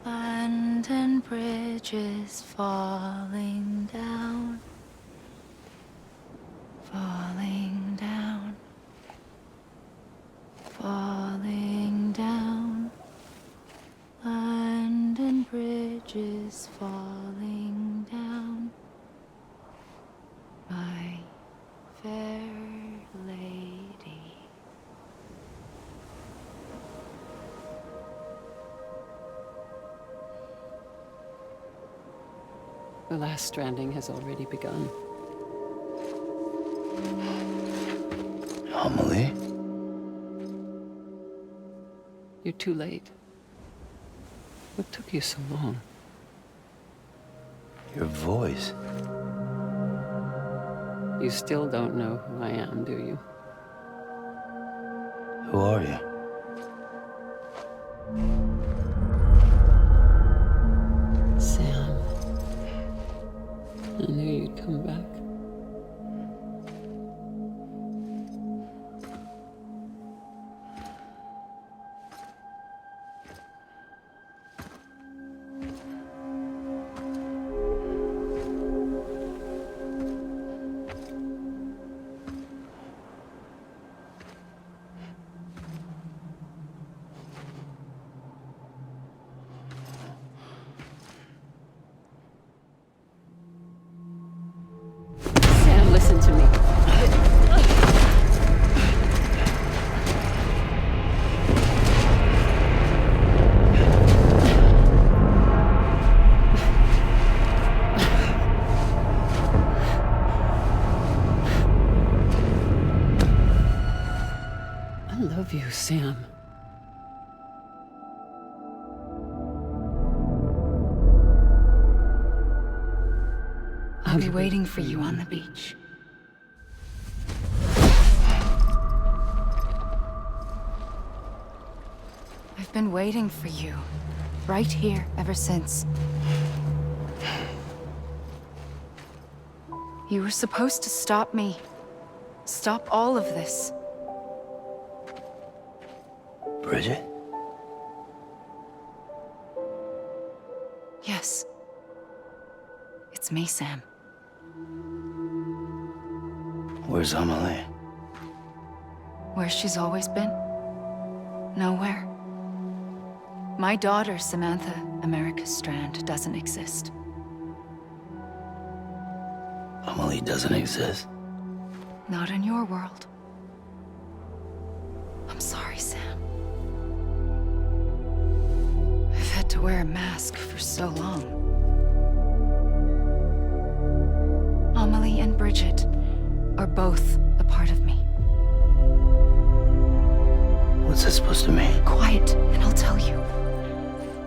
London Bridge is falling down, falling down, falling down. London Bridge is falling down, my fair lady. The last stranding has already begun. Amelie? You're too late. What took you so long? Your voice. You still don't know who I am, do you? Who are you? Sam. I knew you'd come back. Sam, listen to me. I love you, Sam. I'll be waiting for you on the beach. I've been waiting for you, right here, ever since. You were supposed to stop me. Stop all of this. Bridget? Yes. It's me, Sam. Where's Amelie? Where she's always been? Nowhere. My daughter, Samantha America Strand, doesn't exist. Amelie doesn't exist. Not in your world. I'm sorry, Sam. I've had to wear a mask for so long. Amelie and Bridget are both a part of me. What's that supposed to mean? Quiet, and I'll tell you.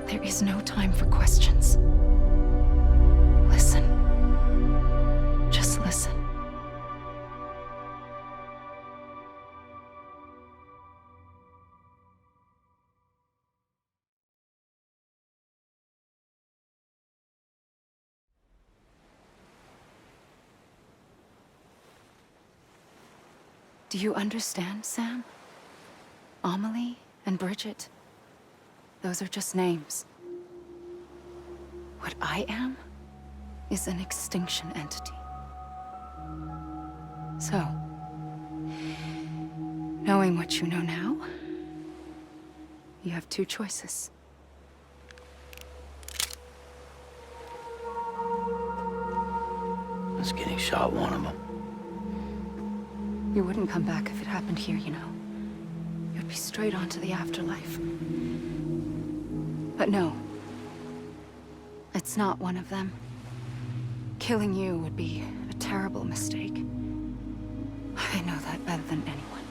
There is no time for questions. Listen. Just listen. Do you understand, Sam? Amelie and Bridget, those are just names. What I am is an extinction entity. So, knowing what you know now, you have two choices. Is getting shot one of them? You wouldn't come back if it happened here, you know. You'd be straight on to the afterlife. But no. It's not one of them. Killing you would be a terrible mistake. I know that better than anyone.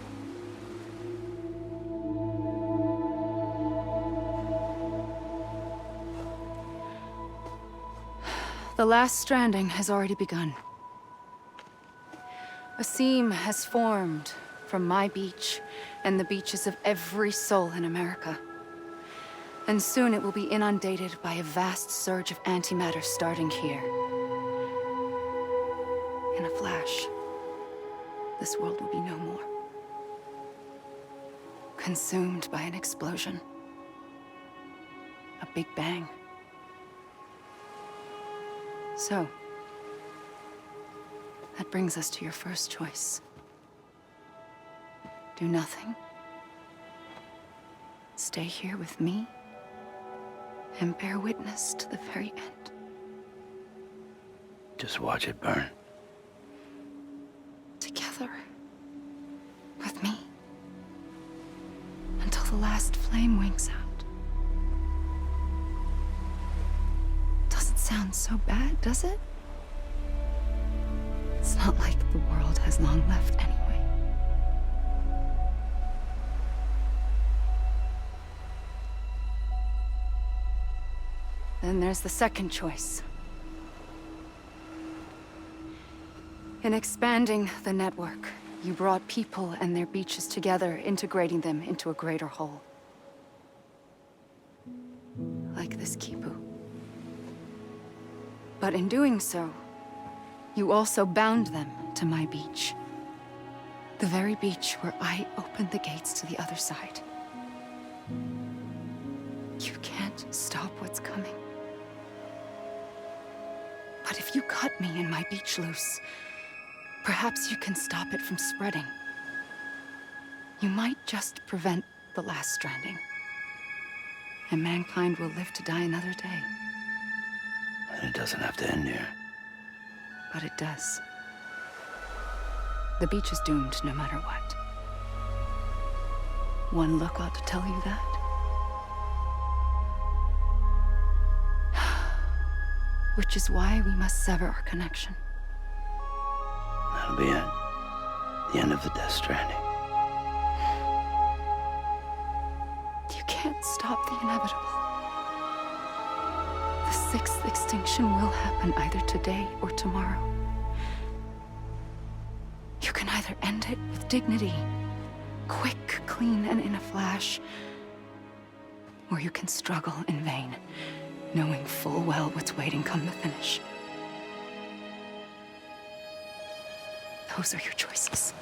The last stranding has already begun. A seam has formed from my beach and the beaches of every soul in America. And soon it will be inundated by a vast surge of antimatter starting here. In a flash, this world will be no more. Consumed by an explosion. A big bang. So, that brings us to your first choice. Do nothing. Stay here with me and bear witness to the very end. Just watch it burn. Together. With me. Until the last flame winks out. Doesn't sound so bad, does it? It's not like the world has long left anyway. Then there's the second choice. In expanding the network, you brought people and their beaches together, integrating them into a greater whole. Like this Kipu. But in doing so, you also bound them to my beach. The very beach where I opened the gates to the other side. You can't stop what's coming. But if you cut me and my beach loose, perhaps you can stop it from spreading. You might just prevent the last stranding. And mankind will live to die another day. And it doesn't have to end here. But it does. The beach is doomed no matter what. One look ought to tell you that. Which is why we must sever our connection. That'll be it. The end of the Death Stranding. You can't stop the inevitable. The sixth extinction will happen either today or tomorrow. You can either end it with dignity, quick, clean, and in a flash, or you can struggle in vain, knowing full well what's waiting come the finish. Those are your choices.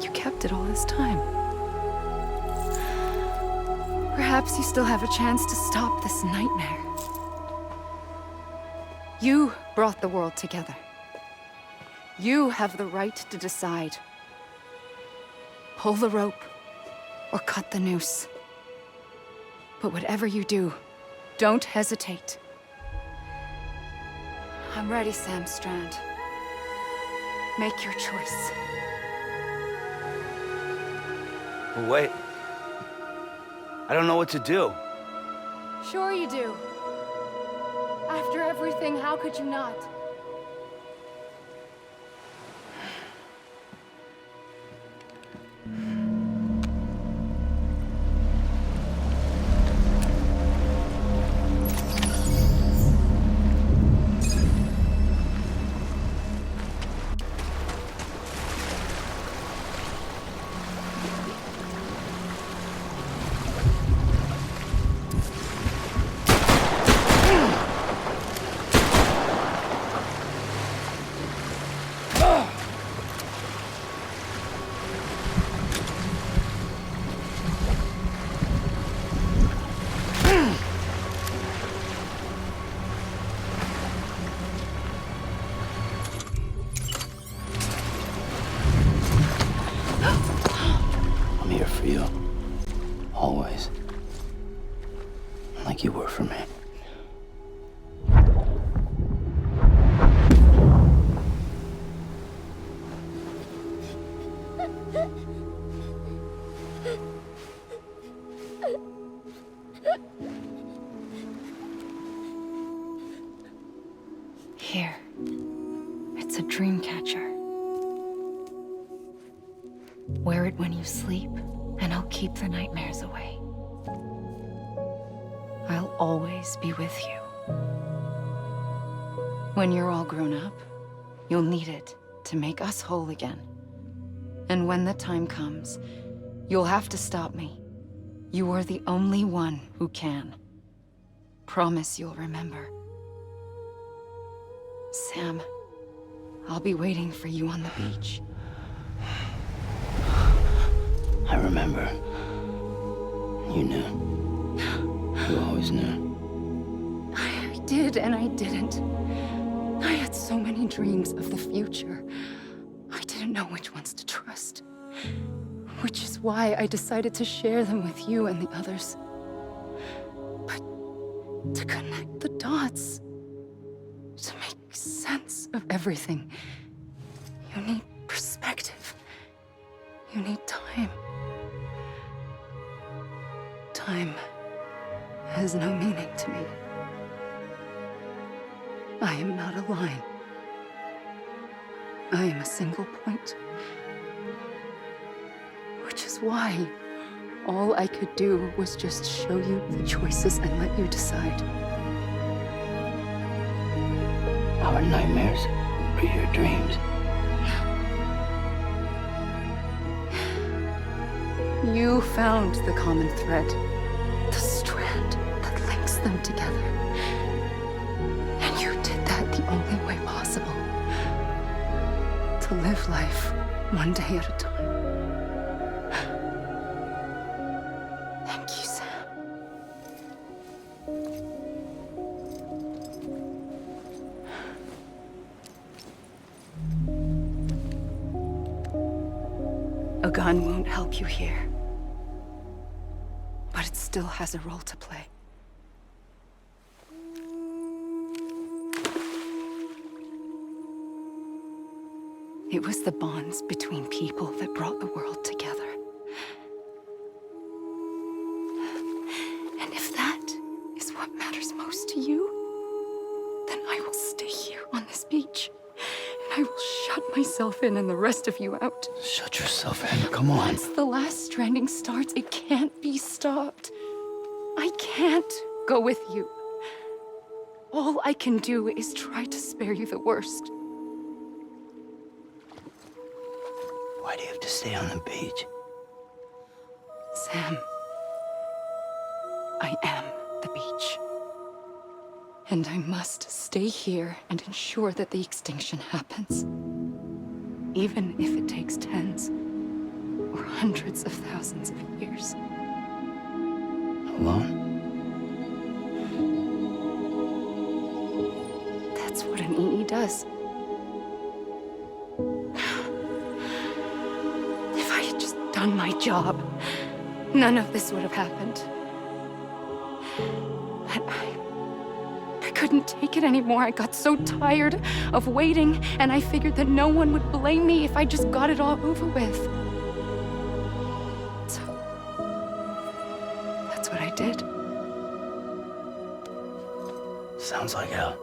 You kept it all this time. Perhaps you still have a chance to stop this nightmare. You brought the world together. You have the right to decide. Pull the rope or cut the noose. But whatever you do, don't hesitate. I'm ready, Sam Strand. Make your choice. But wait. I don't know what to do. Sure you do. After everything, how could you not? I'm here for you. Always. Like you were for me. sleep, and I'll keep the nightmares away. I'll always be with you. When you're all grown up, you'll need it to make us whole again. And when the time comes, you'll have to stop me. You are the only one who can. Promise you'll remember. Sam, I'll be waiting for you on the beach. I remember. You knew. You always knew. I did and I didn't. I had so many dreams of the future. I didn't know which ones to trust. Which is why I decided to share them with you and the others. But to connect the dots, to make sense of everything, you need perspective. You need time. Time has no meaning to me. I am not a line. I am a single point. Which is why all I could do was just show you the choices and let you decide. Our nightmares are your dreams. You found the common thread, the strand that links them together. And you did that the only way possible. To live life one day at a time. Thank you, Sam. A gun won't help you here. But it still has a role to play. It was the bonds between people that brought the world together. And if that is what matters most to you, then I will stay here on this beach. And I will shut myself in and the rest of you out. Shut yourself in. Come on. Once the last stranding starts, it can't be stopped. I can't go with you. All I can do is try to spare you the worst. Why do you have to stay on the beach? Sam, I am the beach. And I must stay here and ensure that the extinction happens. Even if it takes tens or hundreds of thousands of years. Alone? That's what an EE does. If I had just done my job, none of this would have happened. But I couldn't take it anymore. I got so tired of waiting, and I figured that no one would blame me if I just got it all over with. So, that's what I did. Sounds like hell.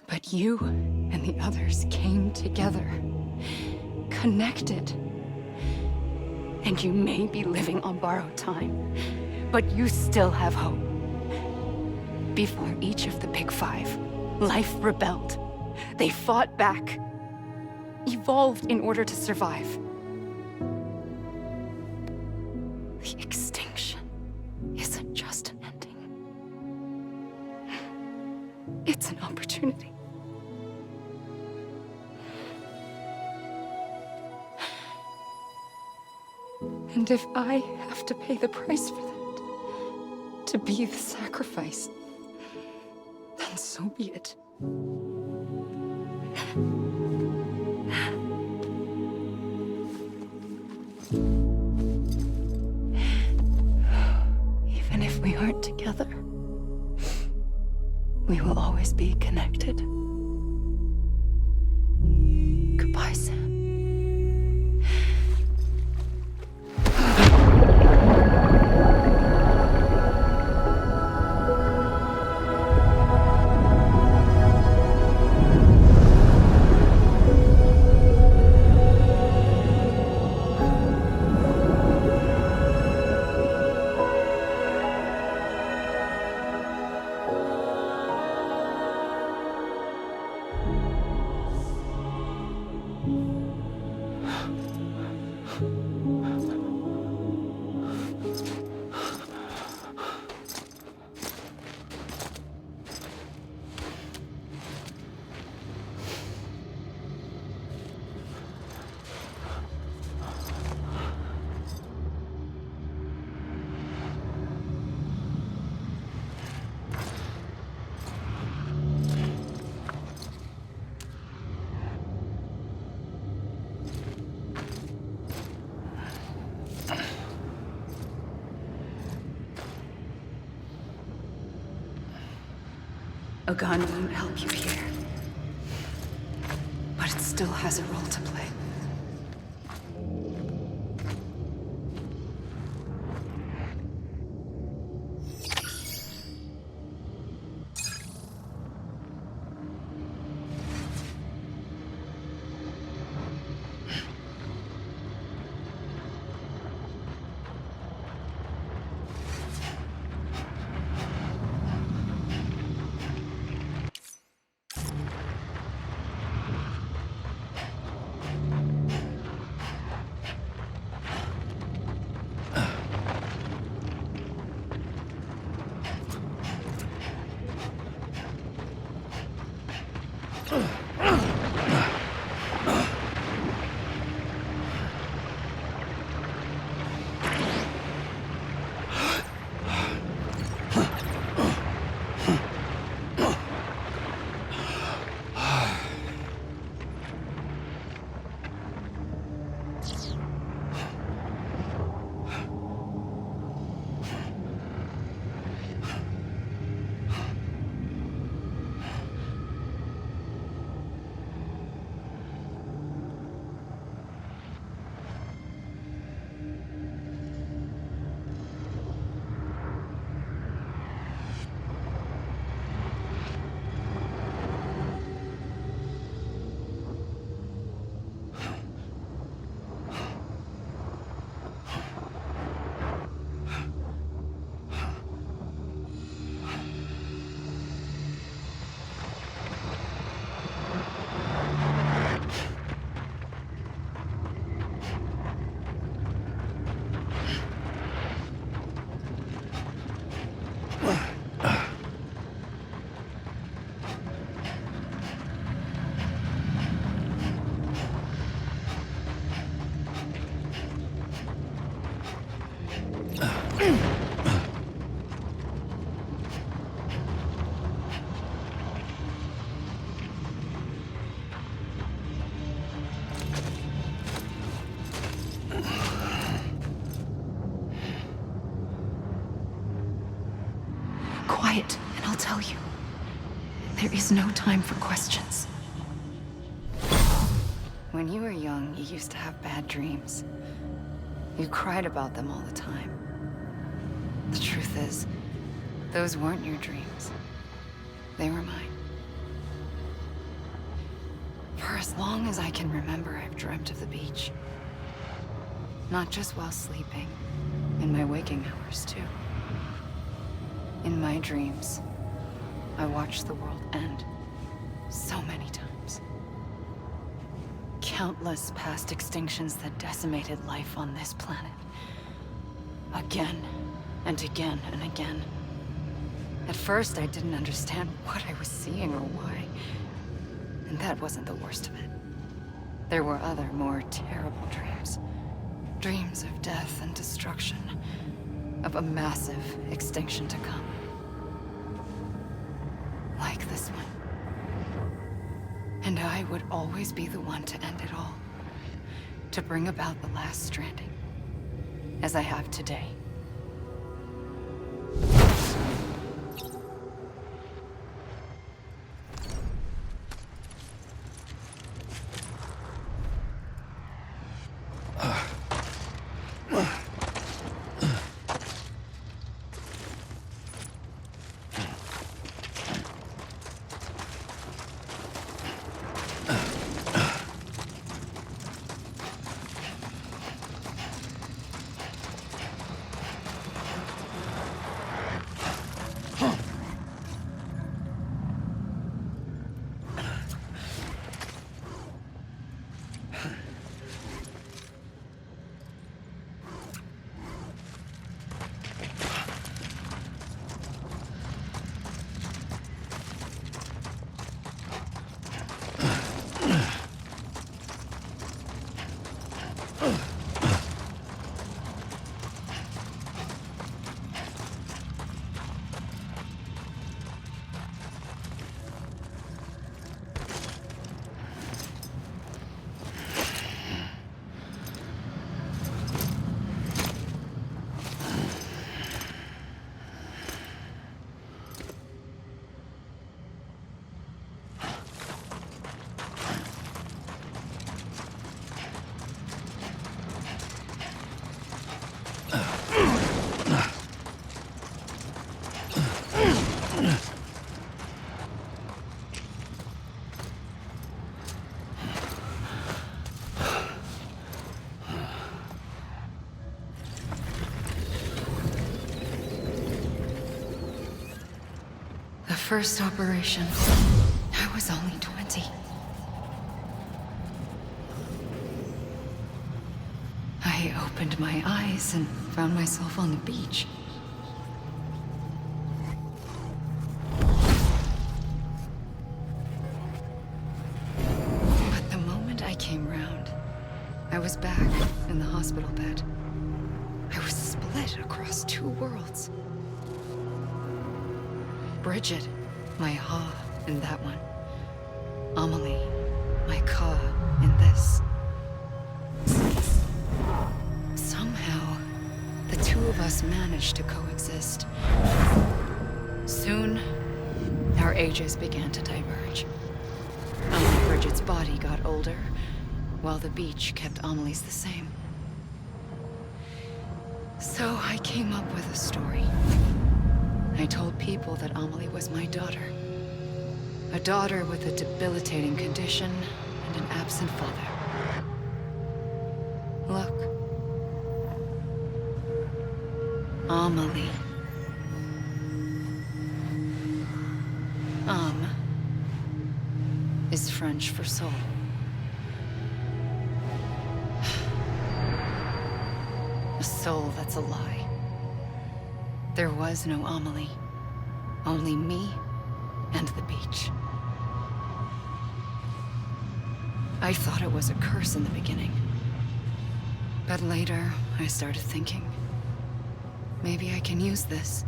But you and the others came together, connected. And you may be living on borrowed time, but you still have hope. Before each of the Big Five, life rebelled. They fought back, evolved in order to survive. The extinction isn't just an ending. It's an opportunity. And if I have to pay the price for that, to be the sacrifice, then so be it. Even if we aren't together, we will always be connected. Goodbye, Sam. A gun won't help you here. But it still has a role to play. Quiet, and I'll tell you. There is no time for questions. When you were young, you used to have bad dreams. You cried about them all the time. The truth is, those weren't your dreams. They were mine. For as long as I can remember, I've dreamt of the beach. Not just while sleeping, in my waking hours, too. In my dreams, I watched the world end so many times. Countless past extinctions that decimated life on this planet. Again, and again, and again. At first, I didn't understand what I was seeing or why. And that wasn't the worst of it. There were other, more terrible dreams. Dreams of death and destruction. Of a massive extinction to come. Like this one. And I would always be the one to end it all. To bring about the last stranding. As I have today. first operation, I was only 20. I opened my eyes and found myself on the beach. But the moment I came round, I was back in the hospital bed. I was split across two worlds. Bridget, my Ha in that one. Amelie, my Ka in this. Somehow, the two of us managed to coexist. Soon, our ages began to diverge. Bridget's body got older, while the beach kept Amelie's the same. So I came up with a story. I told people that Amelie was my daughter. A daughter with a debilitating condition and an absent father. Look. Amelie. Is French for soul. A soul that's a lie. There was no Amelie. Only me and the beach. I thought it was a curse in the beginning. But later, I started thinking, maybe I can use this.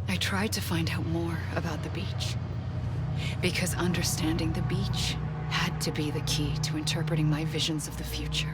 I tried to find out more about the beach. Because understanding the beach had to be the key to interpreting my visions of the future.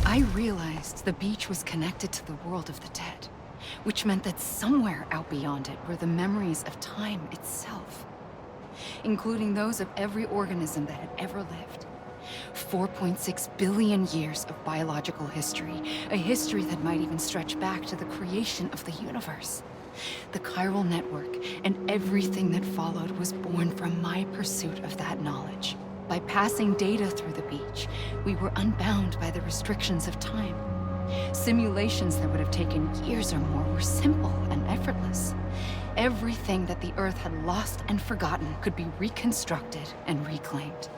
I realized the beach was connected to the world of the dead, which meant that somewhere out beyond it were the memories of time itself, including those of every organism that had ever lived. 4.6 billion years of biological history, a history that might even stretch back to the creation of the universe. The chiral network and everything that followed was born from my pursuit of that knowledge. By passing data through the beach, we were unbound by the restrictions of time. Simulations that would have taken years or more were simple and effortless. Everything that the Earth had lost and forgotten could be reconstructed and reclaimed.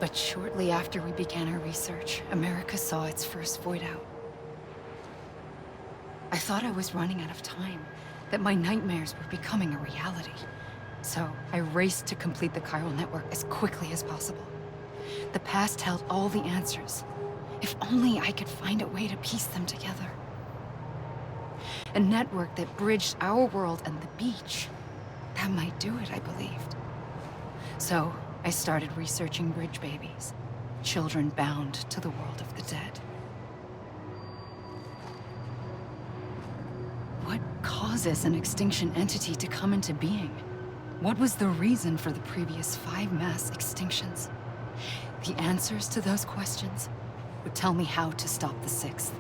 But shortly after we began our research, America saw its first void out. I thought I was running out of time, that my nightmares were becoming a reality. So I raced to complete the chiral network as quickly as possible. The past held all the answers. If only I could find a way to piece them together. A network that bridged our world and the beach. That might do it, I believed. So, I started researching bridge babies. Children bound to the world of the dead. What causes an extinction entity to come into being? What was the reason for the previous 5 mass extinctions? The answers to those questions would tell me how to stop the 6th.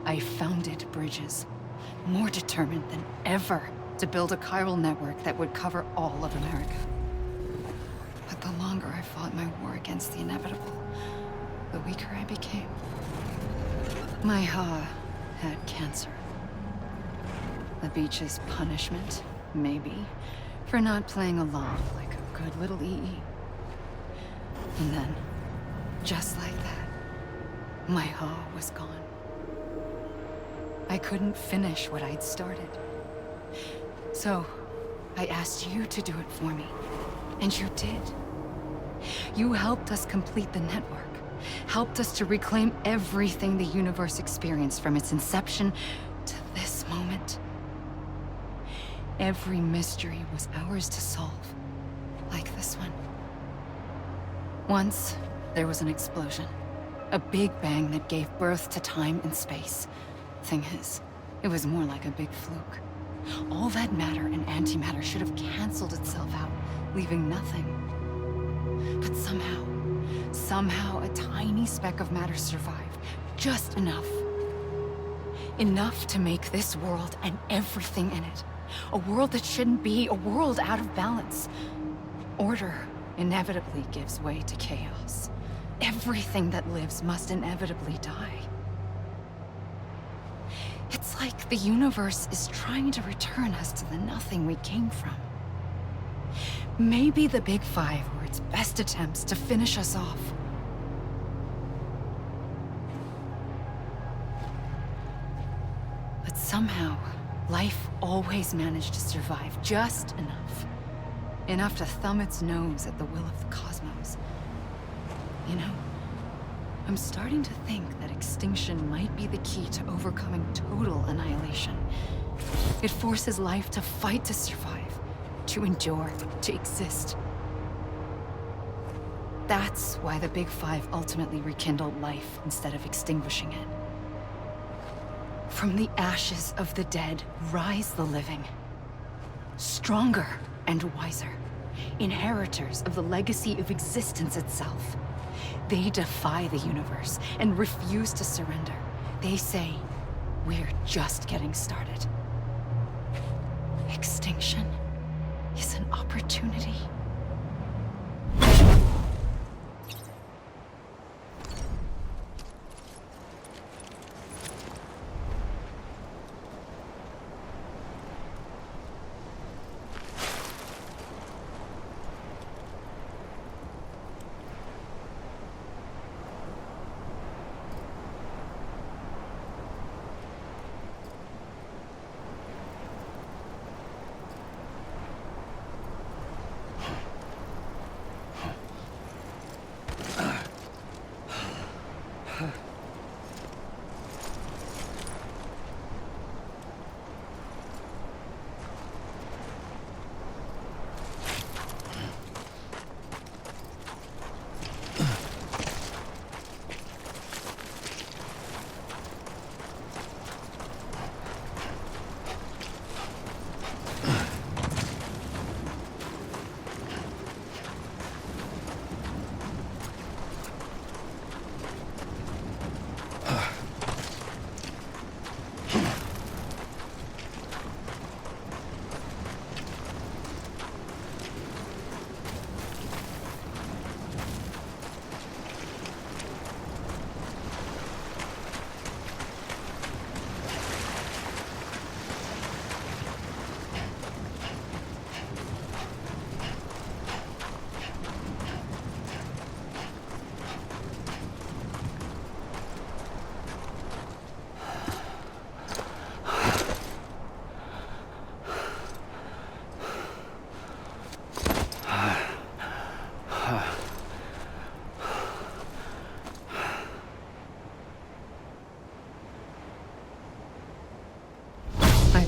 I founded bridges, more determined than ever to build a chiral network that would cover all of America. But the longer I fought my war against the inevitable, the weaker I became. My Ha had cancer. The beach's punishment, maybe, for not playing along like a good little EE. And then, just like that, my Ha was gone. I couldn't finish what I'd started. So, I asked you to do it for me, and you did. You helped us complete the network, helped us to reclaim everything the universe experienced from its inception to this moment. Every mystery was ours to solve, like this one. Once, there was an explosion. A big bang that gave birth to time and space. Thing is, it was more like a big fluke. All that matter and antimatter should have canceled itself out, leaving nothing. But somehow a tiny speck of matter survived. Just enough. Enough to make this world and everything in it. A world that shouldn't be, a world out of balance. Order inevitably gives way to chaos. Everything that lives must inevitably die. It's like the universe is trying to return us to the nothing we came from. Maybe the Big Five were its best attempts to finish us off. But somehow, life always managed to survive just enough. Enough to thumb its nose at the will of the cosmos. You know, I'm starting to think that extinction might be the key to overcoming total annihilation. It forces life to fight to survive, to endure, to exist. That's why the Big Five ultimately rekindled life instead of extinguishing it. From the ashes of the dead rise the living. Stronger and wiser. Inheritors of the legacy of existence itself. They defy the universe and refuse to surrender. They say, we're just getting started. Extinction is an opportunity.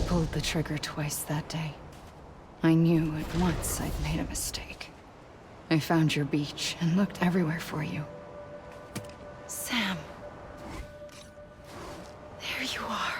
pulled the trigger twice that day. I knew at once I'd made a mistake. I found your beach and looked everywhere for you. Sam. There you are.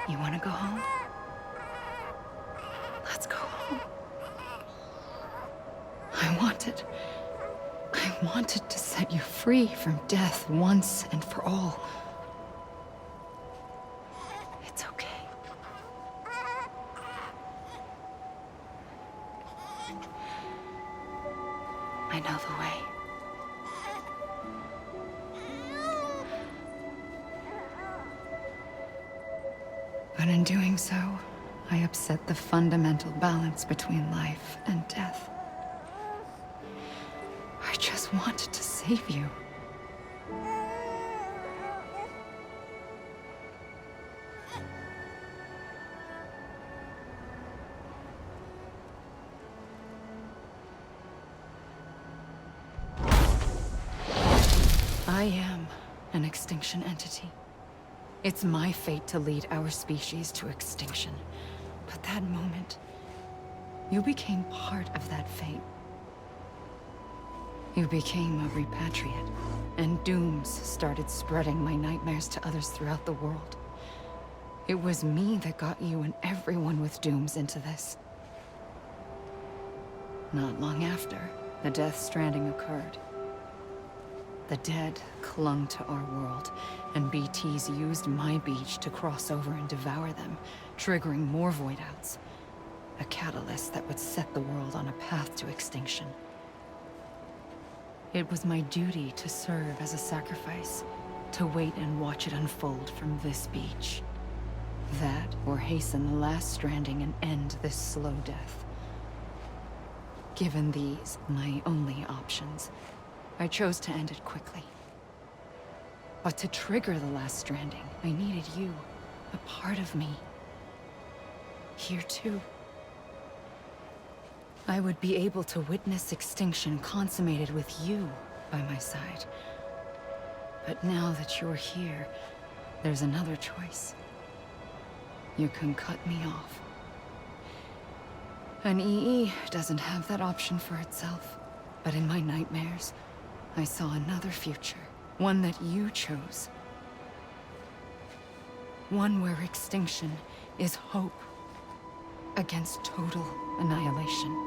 You want to go home? Let's go home. I wanted to set you free from death once and for all. It's okay. I know the way. But in doing so, I upset the fundamental balance between life and death. I just wanted to save you. I am an extinction entity. It's my fate to lead our species to extinction. But that moment, you became part of that fate. You became a repatriate, and dooms started spreading my nightmares to others throughout the world. It was me that got you and everyone with dooms into this. Not long after, the Death Stranding occurred. The dead clung to our world, and BTs used my beach to cross over and devour them, triggering more void outs. A catalyst that would set the world on a path to extinction. It was my duty to serve as a sacrifice, to wait and watch it unfold from this beach. That, or hasten the last stranding and end this slow death. Given these, my only options, I chose to end it quickly. But to trigger the last stranding, I needed you, a part of me. Here too. I would be able to witness extinction consummated with you by my side. But now that you're here, there's another choice. You can cut me off. An EE doesn't have that option for itself. But in my nightmares, I saw another future. One that you chose. One where extinction is hope against total annihilation.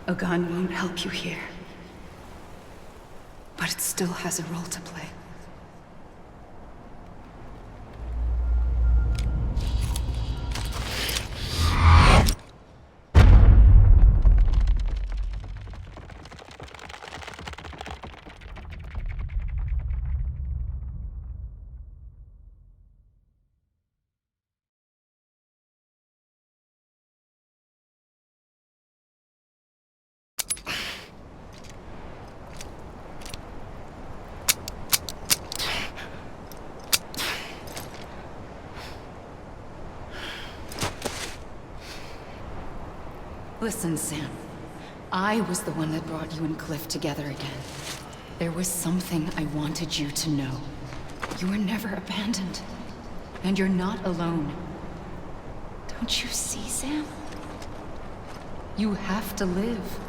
A gun won't help you here. But it still has a role to play. Listen, Sam. I was the one that brought you and Cliff together again. There was something I wanted you to know. You were never abandoned. And you're not alone. Don't you see, Sam? You have to live.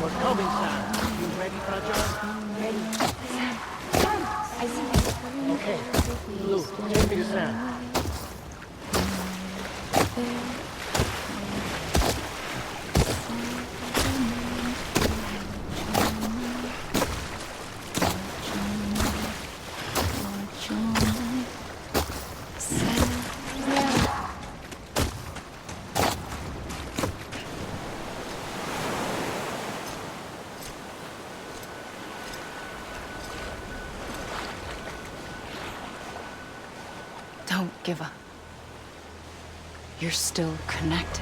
We're coming, Sam. You ready, Fragile? Ready. Sam. Sam, I see you. Okay. Luke, take me to Sam. Don't give up. You're still connected.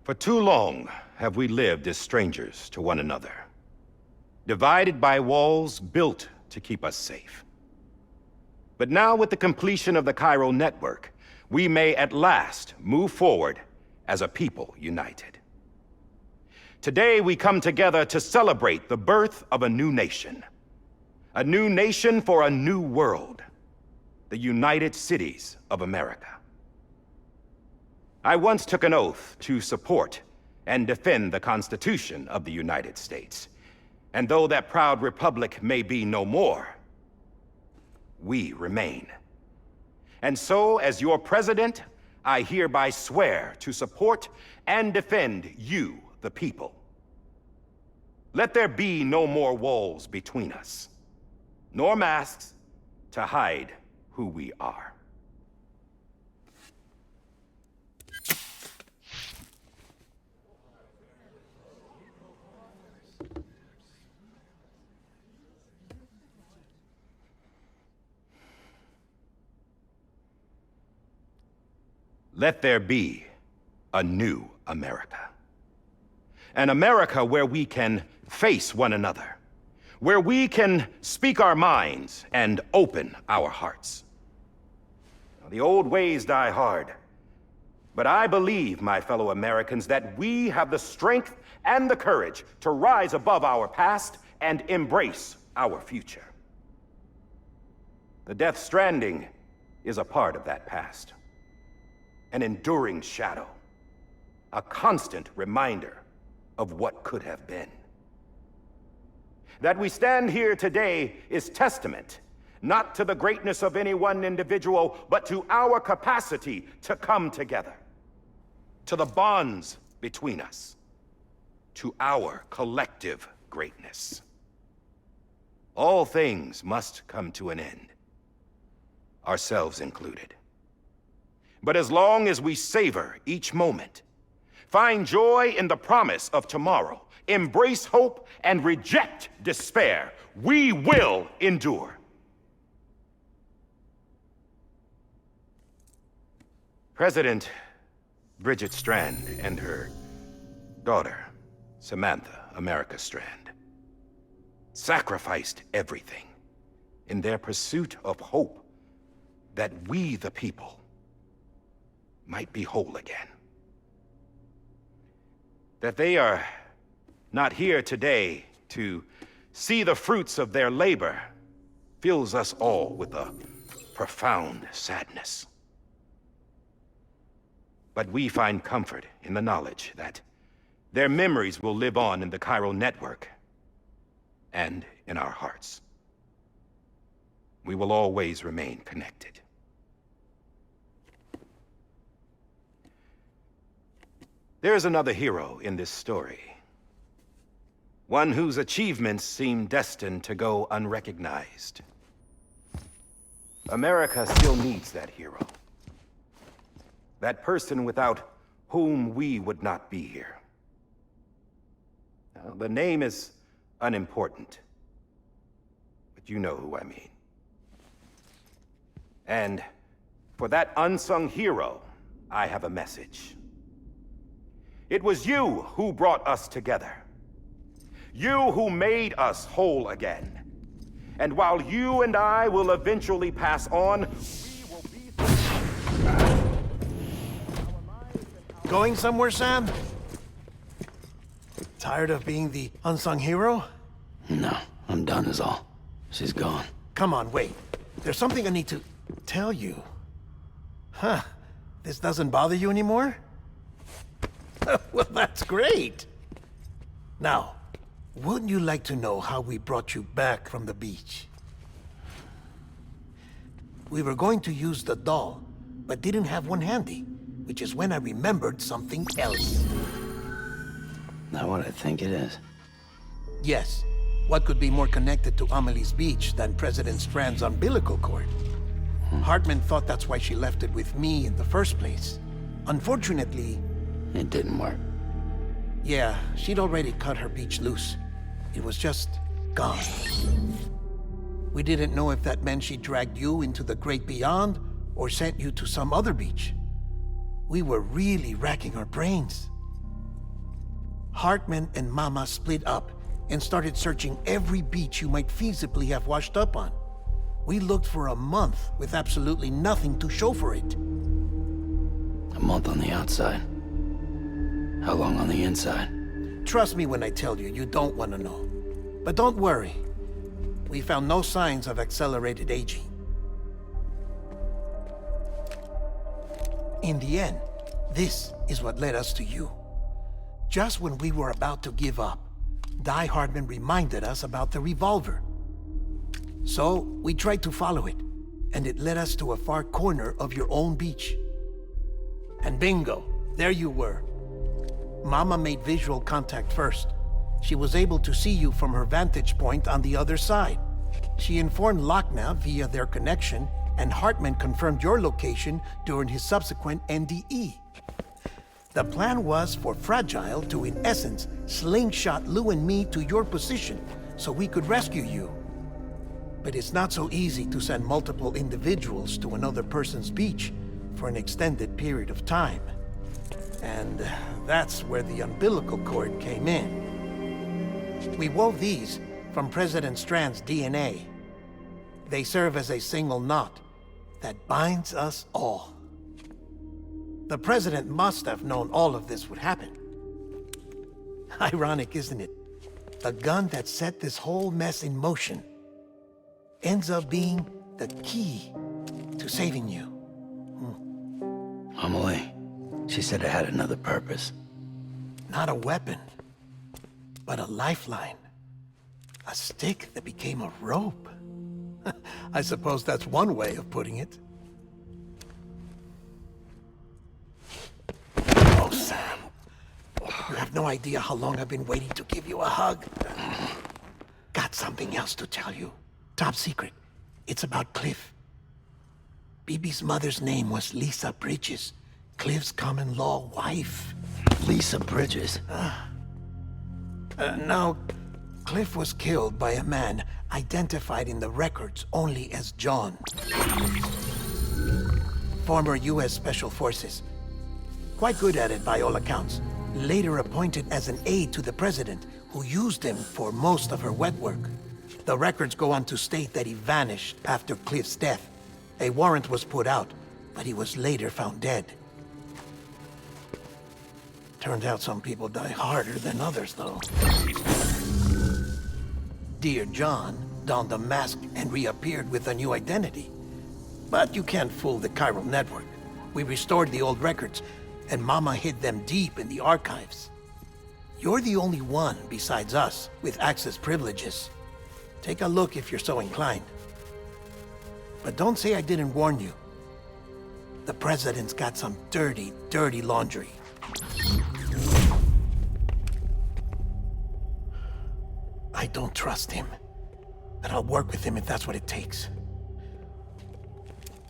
For too long have we lived as strangers to one another, divided by walls built to keep us safe. But now, with the completion of the chiral network, we may at last move forward as a people united. Today we come together to celebrate the birth of a new nation. A new nation for a new world. The United Cities of America. I once took an oath to support and defend the Constitution of the United States. And though that proud republic may be no more, we remain. And so, as your president, I hereby swear to support and defend you, the people. Let there be no more walls between us, nor masks to hide who we are. Let there be a new America. An America where we can face one another, where we can speak our minds and open our hearts. Now, the old ways die hard, but I believe, my fellow Americans, that we have the strength and the courage to rise above our past and embrace our future. The Death Stranding is a part of that past. An enduring shadow, a constant reminder of what could have been. That we stand here today is testament, not to the greatness of any one individual, but to our capacity to come together, to the bonds between us, to our collective greatness. All things must come to an end, ourselves included. But as long as we savor each moment, find joy in the promise of tomorrow, embrace hope, and reject despair, we will endure. President Bridget Strand and her daughter, Samantha America Strand, sacrificed everything in their pursuit of hope that we, the people, might be whole again. That they are not here today to see the fruits of their labor fills us all with a profound sadness. But we find comfort in the knowledge that their memories will live on in the chiral network and in our hearts. We will always remain connected. There is another hero in this story. One whose achievements seem destined to go unrecognized. America still needs that hero. That person without whom we would not be here. Now, the name is unimportant, but you know who I mean. And for that unsung hero, I have a message. It was you who brought us together. You who made us whole again. And while you and I will eventually pass on, we will be... Going somewhere, Sam? Tired of being the unsung hero? No, I'm done is all. She's gone. Come on, wait. There's something I need to tell you. Huh. This doesn't bother you anymore? Well, that's great. Now, wouldn't you like to know how we brought you back from the beach? We were going to use the doll, but didn't have one handy, which is when I remembered something else. Not what I think it is. Yes. What could be more connected to Amelie's beach than President Strand's umbilical cord? Hartman thought that's why she left it with me in the first place. Unfortunately... It didn't work. Yeah, she'd already cut her beach loose. It was just gone. We didn't know if that meant she dragged you into the great beyond or sent you to some other beach. We were really racking our brains. Hartman and Mama split up and started searching every beach you might feasibly have washed up on. We looked for a month with absolutely nothing to show for it. A month on the outside. How long on the inside? Trust me when I tell you, you don't want to know. But don't worry. We found no signs of accelerated aging. In the end, this is what led us to you. Just when we were about to give up, Die Hartman reminded us about the revolver. So, we tried to follow it, and it led us to a far corner of your own beach. And bingo, there you were. Mama made visual contact first. She was able to see you from her vantage point on the other side. She informed Lochna via their connection, and Hartman confirmed your location during his subsequent NDE. The plan was for Fragile to, in essence, slingshot Lou and me to your position so we could rescue you. But it's not so easy to send multiple individuals to another person's beach for an extended period of time. And that's where the umbilical cord came in. We wove these from President Strand's DNA. They serve as a single knot that binds us all. The President must have known all of this would happen. Ironic, isn't it? The gun that set this whole mess in motion ends up being the key to saving you. Amelie, she said it had another purpose. Not a weapon, but a lifeline. A stick that became a rope. I suppose that's one way of putting it. Oh, Sam. You have no idea how long I've been waiting to give you a hug. Got something else to tell you. Top secret. It's about Cliff. Bibi's mother's name was Lisa Bridges, Cliff's common-law wife. Lisa Bridges? Now, Cliff was killed by a man identified in the records only as John. Former U.S. Special Forces. Quite good at it by all accounts. Later appointed as an aide to the president, who used him for most of her wet work. The records go on to state that he vanished after Cliff's death. A warrant was put out, but he was later found dead. Turned out some people die harder than others, though. Dear John donned a mask and reappeared with a new identity. But you can't fool the chiral network. We restored the old records, and Mama hid them deep in the archives. You're the only one besides us with access privileges. Take a look if you're so inclined. But don't say I didn't warn you. The President's got some dirty, dirty laundry. I don't trust him, but I'll work with him if that's what it takes.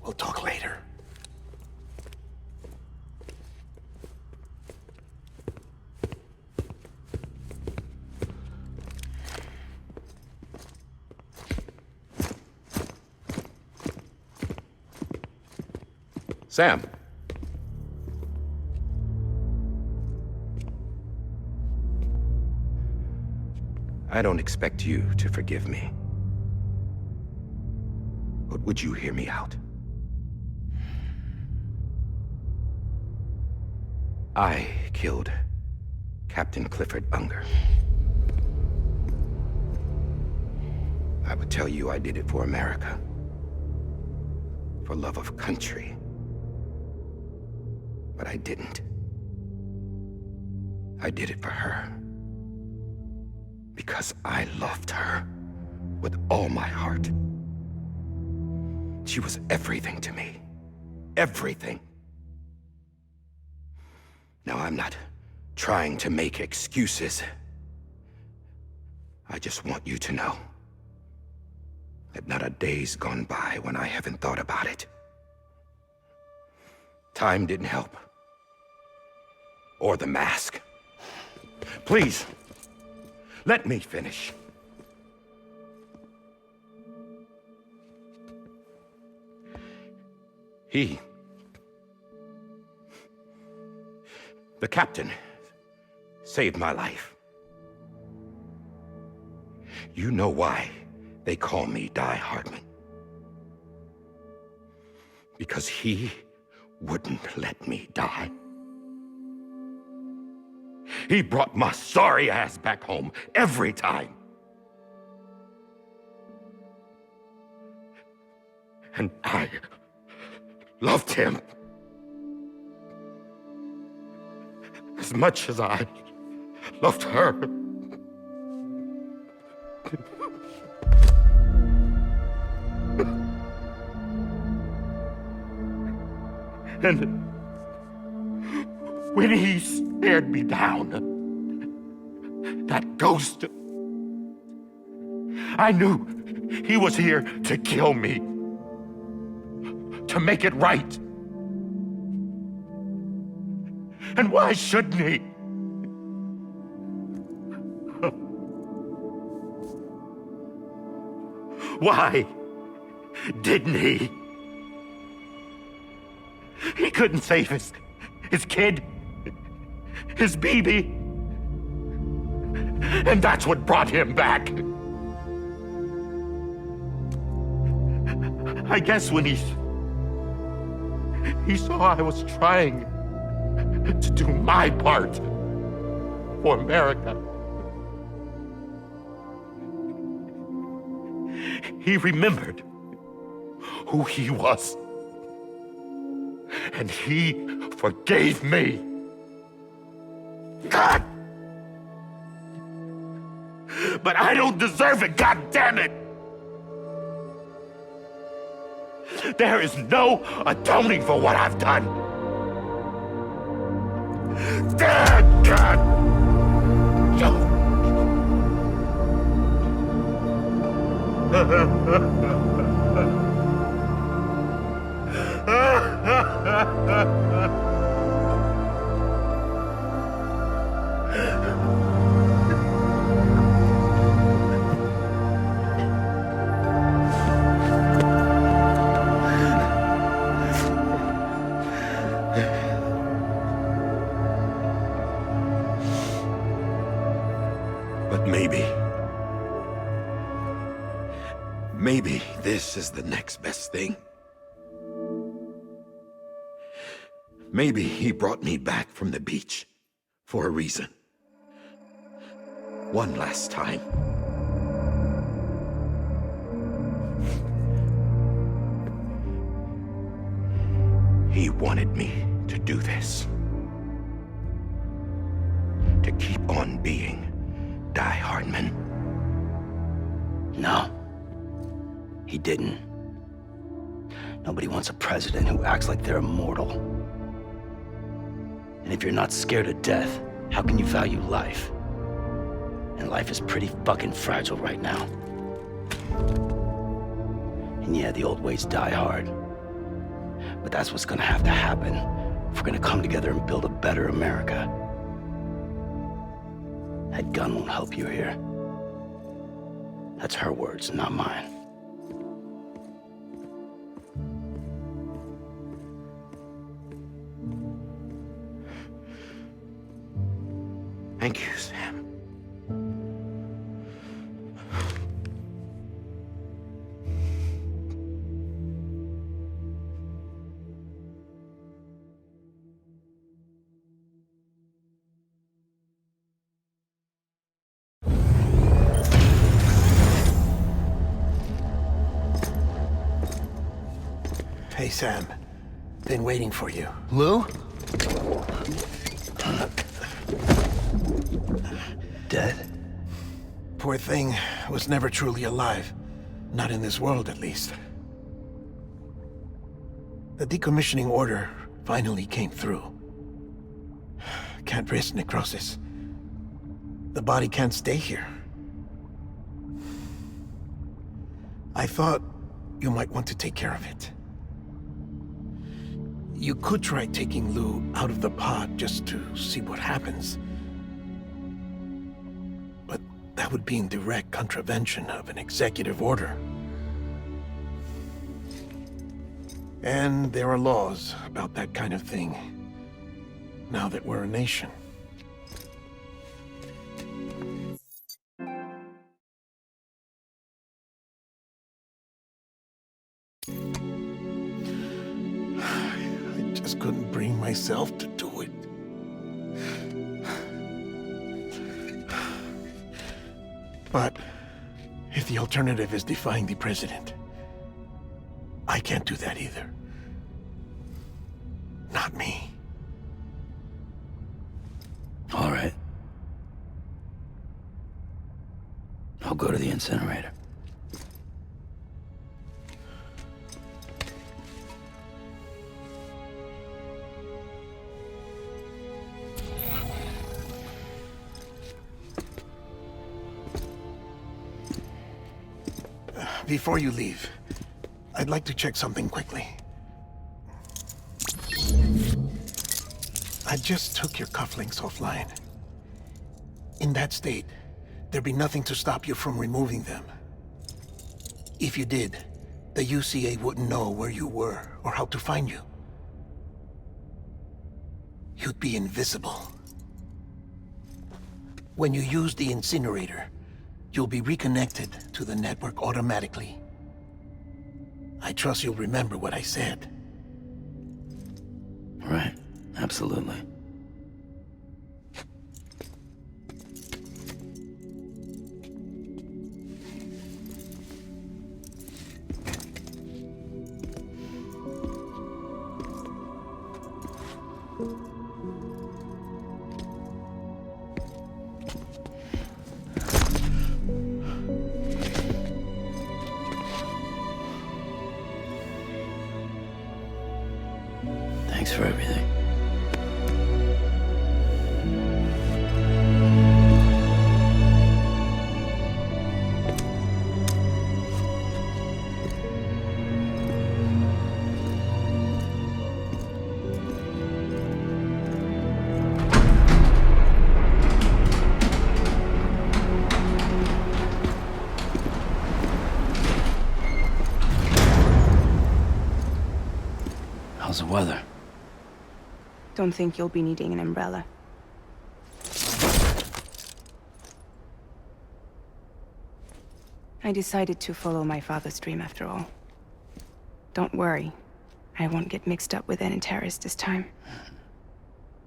We'll talk later. Sam. I don't expect you to forgive me. But would you hear me out? I killed Captain Clifford Unger. I would tell you I did it for America. For love of country. But I didn't. I did it for her. Because I loved her with all my heart. She was everything to me. Everything. Now, I'm not trying to make excuses. I just want you to know that not a day's gone by when I haven't thought about it. Time didn't help. Or the mask. Please, let me finish. The captain saved my life. You know why they call me Die Hardman. Because he wouldn't let me die. He brought my sorry ass back home every time. And I loved him as much as I loved her. And when he stared me down, that ghost, I knew he was here to kill me, to make it right. And why shouldn't he? Why didn't he? He couldn't save his kid, his baby. And that's what brought him back. I guess when he saw I was trying to do my part for America, he remembered who he was. And he forgave me. God! But I don't deserve it, God damn it! There is no atoning for what I've done. Dad, God! But maybe this is the next best thing. Maybe he brought me back from the beach for a reason. One last time. He wanted me to do this. To keep on being Die Hardman. No. He didn't. Nobody wants a president who acts like they're immortal. And if you're not scared of death, how can you value life? And life is pretty fucking fragile right now. And yeah, the old ways die hard. But that's what's gonna have to happen if we're gonna come together and build a better America. That gun won't help you here. That's her words, not mine. Thank you, Sam. Hey, Sam. Been waiting for you. Lou? Dead? Poor thing was never truly alive. Not in this world, at least. The decommissioning order finally came through. Can't risk necrosis. The body can't stay here. I thought you might want to take care of it. You could try taking Lou out of the pod just to see what happens. But that would be in direct contravention of an executive order. And there are laws about that kind of thing, now that we're a nation. just couldn't bring myself to do it. But if the alternative is defying the president, I can't do that either. Not me. All right. I'll go to the incinerator. Before you leave, I'd like to check something quickly. I just took your cufflinks offline. In that state, there'd be nothing to stop you from removing them. If you did, the UCA wouldn't know where you were or how to find you. You'd be invisible. When you use the incinerator, you'll be reconnected to the network automatically. I trust you'll remember what I said. Right. Absolutely. Thanks for everything. How's the weather? Don't think you'll be needing an umbrella. I decided to follow my father's dream after all. Don't worry, I won't get mixed up with any terrorists this time.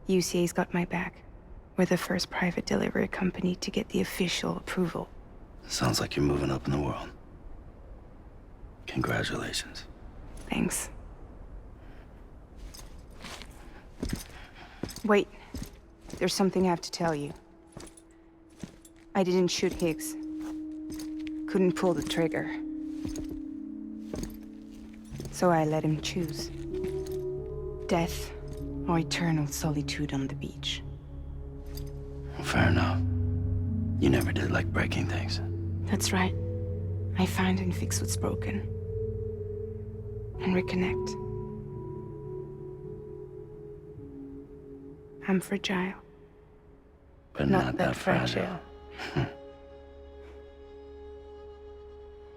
UCA's got my back. We're the first private delivery company to get the official approval. Sounds like you're moving up in the world. Congratulations. Thanks. Wait, there's something I have to tell you. I didn't shoot Higgs. Couldn't pull the trigger. So I let him choose. Death or eternal solitude on the beach. Fair enough. You never did like breaking things. That's right. I find and fix what's broken. And reconnect. I'm fragile. But not that fragile.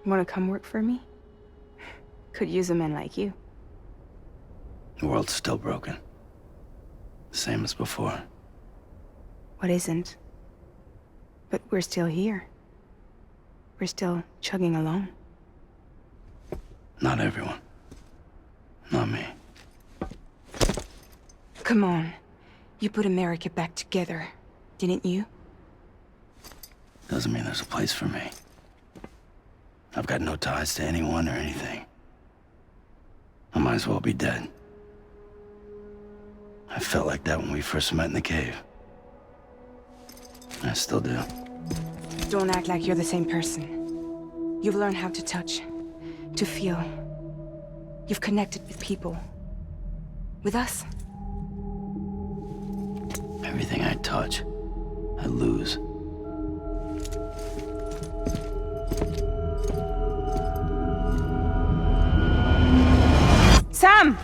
Wanna come work for me? Could use a man like you. The world's still broken. Same as before. What isn't? But we're still here. We're still chugging along. Not everyone. Not me. Come on. You put America back together, didn't you? Doesn't mean there's a place for me. I've got no ties to anyone or anything. I might as well be dead. I felt like that when we first met in the cave. I still do. Don't act like you're the same person. You've learned how to touch, to feel. You've connected with people. With us. Everything I touch, I lose. Sam!